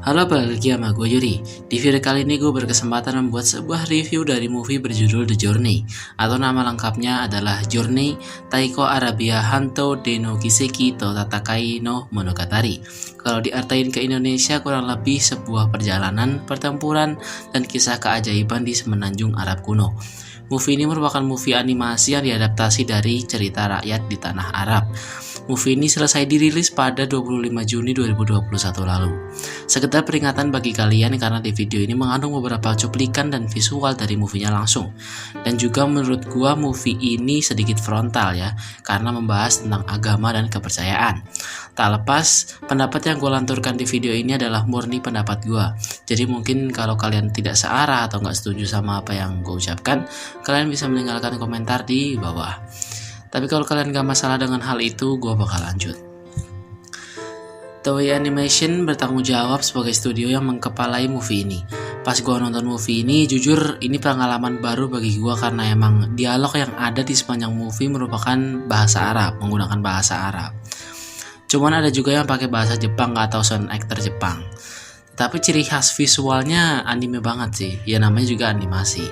Halo, balik lagi sama gue Yuri. Di video kali ini gue berkesempatan membuat sebuah review dari movie berjudul The Journey, atau nama lengkapnya adalah Journey Taiko Arabia Hanto de no Kiseki to Tatakai no Monogatari. Kalau diartain ke Indonesia kurang lebih sebuah perjalanan, pertempuran, dan kisah keajaiban di semenanjung Arab kuno. Movie ini merupakan movie animasi yang diadaptasi dari cerita rakyat di tanah Arab. Movie ini selesai dirilis pada 25 Juni 2021 lalu. Sekedar peringatan bagi kalian karena di video ini mengandung beberapa cuplikan dan visual dari movie-nya langsung. Dan juga menurut gua movie ini sedikit frontal ya, karena membahas tentang agama dan kepercayaan. Tak lepas, pendapat yang gua lanturkan di video ini adalah murni pendapat gua. Jadi mungkin kalau kalian tidak searah atau nggak setuju sama apa yang gua ucapkan, kalian bisa meninggalkan komentar di bawah. Tapi kalau kalian gak masalah dengan hal itu, gue bakal lanjut. Toei Animation bertanggung jawab sebagai studio yang mengkepalai movie ini. Pas gue nonton movie ini, jujur ini pengalaman baru bagi gue karena emang dialog yang ada di sepanjang movie merupakan bahasa Arab, menggunakan bahasa Arab. Cuman ada juga yang pakai bahasa Jepang atau sound actor Jepang. Tapi ciri khas visualnya anime banget sih, ya namanya juga animasi.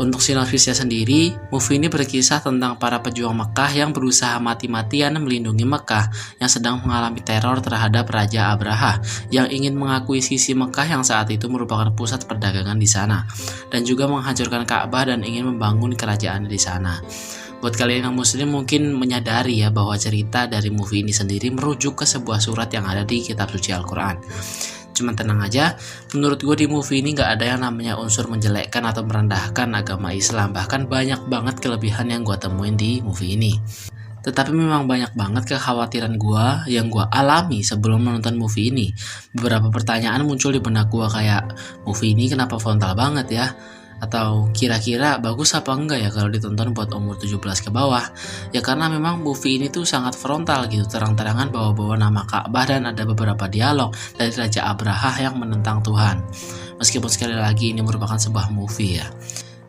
Untuk sinopsisnya sendiri, movie ini berkisah tentang para pejuang Mekah yang berusaha mati-matian melindungi Mekah yang sedang mengalami teror terhadap Raja Abraha yang ingin mengakuisisi Mekah yang saat itu merupakan pusat perdagangan di sana, dan juga menghancurkan Ka'bah dan ingin membangun kerajaan di sana. Buat kalian yang muslim mungkin menyadari ya bahwa cerita dari movie ini sendiri merujuk ke sebuah surat yang ada di kitab suci Al-Quran. Cuman tenang aja, menurut gue di movie ini gak ada yang namanya unsur menjelekkan atau merendahkan agama Islam. Bahkan banyak banget kelebihan yang gue temuin di movie ini. Tetapi memang banyak banget kekhawatiran gue yang gue alami sebelum menonton movie ini. Beberapa pertanyaan muncul di benak gue kayak, movie ini kenapa frontal banget ya? Atau kira-kira bagus apa enggak ya kalau ditonton buat umur 17 ke bawah? Ya karena memang movie ini tuh sangat frontal gitu, terang-terangan bawa-bawa nama Ka'bah dan ada beberapa dialog dari Raja Abraha yang menentang Tuhan. Meskipun sekali lagi ini merupakan sebuah movie ya.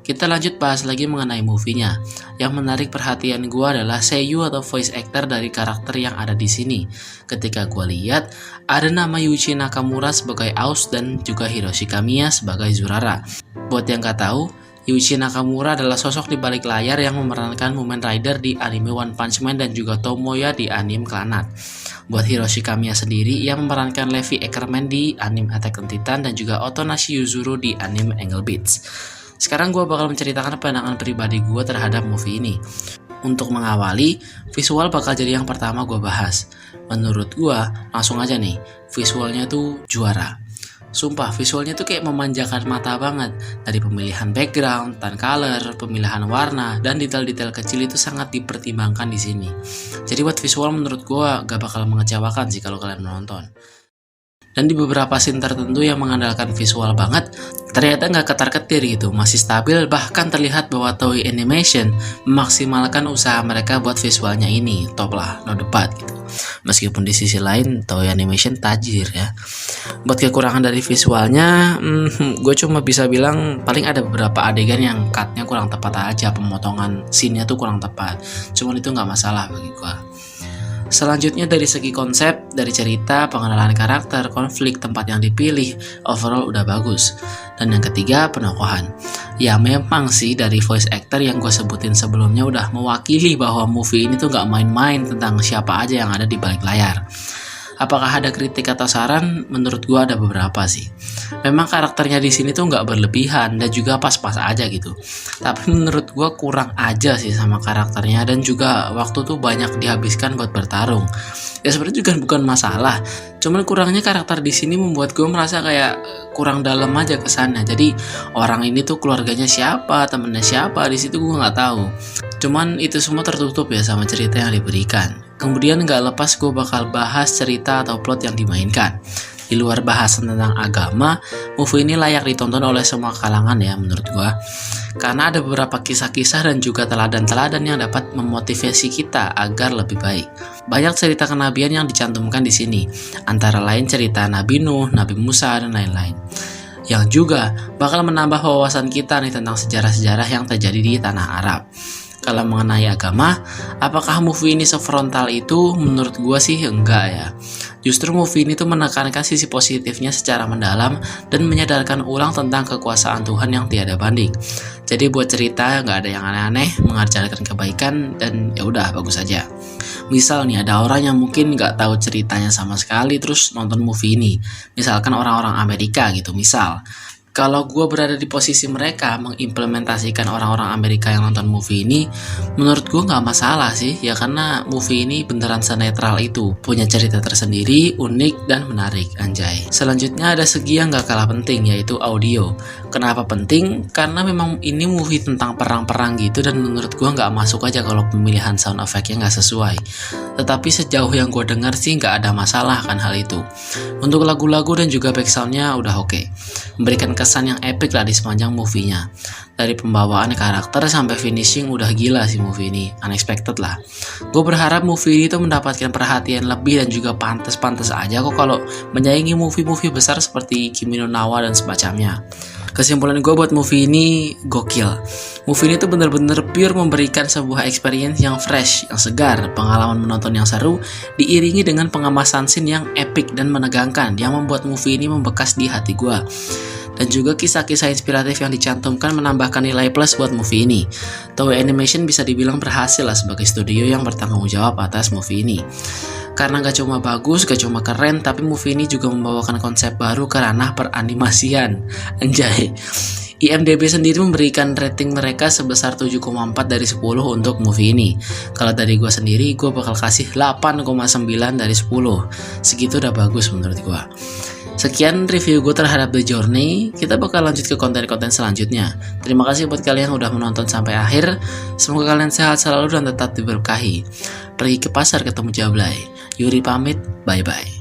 Kita lanjut bahas lagi mengenai movie-nya. Yang menarik perhatian gue adalah seiyu atau voice actor dari karakter yang ada di sini. Ketika gue lihat, ada nama Yuichi Nakamura sebagai Aus dan juga Hiroshi Kamiya sebagai Zurara. Buat yang gak tahu, Yuichi Nakamura adalah sosok di balik layar yang memerankan Mumen Rider di anime One Punch Man dan juga Tomoya di anime Clannad. Buat Hiroshi Kamiya sendiri, ia memerankan Levi Ackerman di anime Attack on Titan dan juga Otonashi Yuzuru di anime Angel Beats. Sekarang gue bakal menceritakan pandangan pribadi gue terhadap movie ini. Untuk mengawali, visual bakal jadi yang pertama gue bahas. Menurut gue, langsung aja nih, visualnya tuh juara. Sumpah, visualnya tuh kayak memanjakan mata banget. Dari pemilihan background, tone color, pemilihan warna, dan detail-detail kecil itu sangat dipertimbangkan di sini. Jadi buat visual menurut gue gak bakal mengecewakan sih kalau kalian menonton. Dan di beberapa scene tertentu yang mengandalkan visual banget, ternyata nggak ketar-ketir gitu, masih stabil, bahkan terlihat bahwa Toei Animation memaksimalkan usaha mereka buat visualnya ini, top lah, no debat gitu. Meskipun di sisi lain Toei Animation tajir ya. Buat kekurangan dari visualnya, gue cuma bisa bilang paling ada beberapa adegan yang cutnya kurang tepat aja, pemotongan scene-nya tuh kurang tepat. Cuman itu nggak masalah bagi gue. Selanjutnya dari segi konsep, dari cerita, pengenalan karakter, konflik, tempat yang dipilih, overall udah bagus. Dan yang ketiga, penokohan. Ya memang sih dari voice actor yang gue sebutin sebelumnya udah mewakili bahwa movie ini tuh gak main-main tentang siapa aja yang ada di balik layar. Apakah ada kritik atau saran? Menurut gue ada beberapa sih. Memang karakternya di sini tuh nggak berlebihan dan juga pas-pas aja gitu. Tapi menurut gue kurang aja sih sama karakternya dan juga waktu tuh banyak dihabiskan buat bertarung. Ya sebenarnya juga bukan masalah. Cuman kurangnya karakter di sini membuat gue merasa kayak kurang dalam aja kesannya. Jadi orang ini tuh keluarganya siapa, temennya siapa, di situ gue nggak tahu. Cuman itu semua tertutup ya sama cerita yang diberikan. Kemudian gak lepas gue bakal bahas cerita atau plot yang dimainkan. Di luar bahasan tentang agama, movie ini layak ditonton oleh semua kalangan ya menurut gue. Karena ada beberapa kisah-kisah dan juga teladan-teladan yang dapat memotivasi kita agar lebih baik. Banyak cerita kenabian yang dicantumkan di sini, antara lain cerita Nabi Nuh, Nabi Musa, dan lain-lain. Yang juga bakal menambah wawasan kita nih tentang sejarah-sejarah yang terjadi di tanah Arab. Kalau mengenai agama, apakah movie ini sefrontal itu? Menurut gue sih enggak ya. Justru movie ini tuh menekankan sisi positifnya secara mendalam dan menyadarkan ulang tentang kekuasaan Tuhan yang tiada banding. Jadi buat cerita nggak ada yang aneh-aneh, mengajarkan kebaikan, dan ya udah bagus aja. Misal nih ada orang yang mungkin nggak tahu ceritanya sama sekali terus nonton movie ini. Misalkan orang-orang Amerika gitu misal. Kalau gue berada di posisi mereka mengimplementasikan orang-orang Amerika yang nonton movie ini, menurut gue nggak masalah sih ya, karena movie ini beneran senetral itu, punya cerita tersendiri, unik dan menarik, anjay. Selanjutnya ada segi yang nggak kalah penting, yaitu audio. Kenapa penting? Karena memang ini movie tentang perang-perang gitu, dan menurut gue nggak masuk aja kalau pemilihan sound effect-nya nggak sesuai. Tetapi sejauh yang gue dengar sih nggak ada masalah kan hal itu. Untuk lagu-lagu dan juga backsoundnya udah oke. Memberikan kesan yang epic lah di sepanjang movie-nya. Dari pembawaan karakter sampai finishing udah gila sih movie ini, unexpected lah. Gue berharap movie ini tuh mendapatkan perhatian lebih dan juga pantas-pantas aja kok kalau menyaingi movie-movie besar seperti Kimi no Na wa dan semacamnya. Kesimpulan gue buat movie ini gokil. Movie ini tuh bener-bener pure memberikan sebuah experience yang fresh, yang segar, pengalaman menonton yang seru, diiringi dengan pengemasan scene yang epic dan menegangkan yang membuat movie ini membekas di hati gue. Dan juga kisah-kisah inspiratif yang dicantumkan menambahkan nilai plus buat movie ini. Toei Animation bisa dibilang berhasil lah sebagai studio yang bertanggung jawab atas movie ini. Karena gak cuma bagus, gak cuma keren, tapi movie ini juga membawakan konsep baru ke ranah peranimasian. Anjay. IMDb sendiri memberikan rating mereka sebesar 7,4 dari 10 untuk movie ini. Kalau dari gue sendiri, gue bakal kasih 8,9 dari 10. Segitu udah bagus menurut gue. Sekian review gue terhadap The Journey. Kita bakal lanjut ke konten-konten selanjutnya. Terima kasih buat kalian yang udah menonton sampai akhir. Semoga kalian sehat selalu dan tetap diberkahi. Pergi ke pasar ketemu Jablay. Yuri pamit, bye-bye.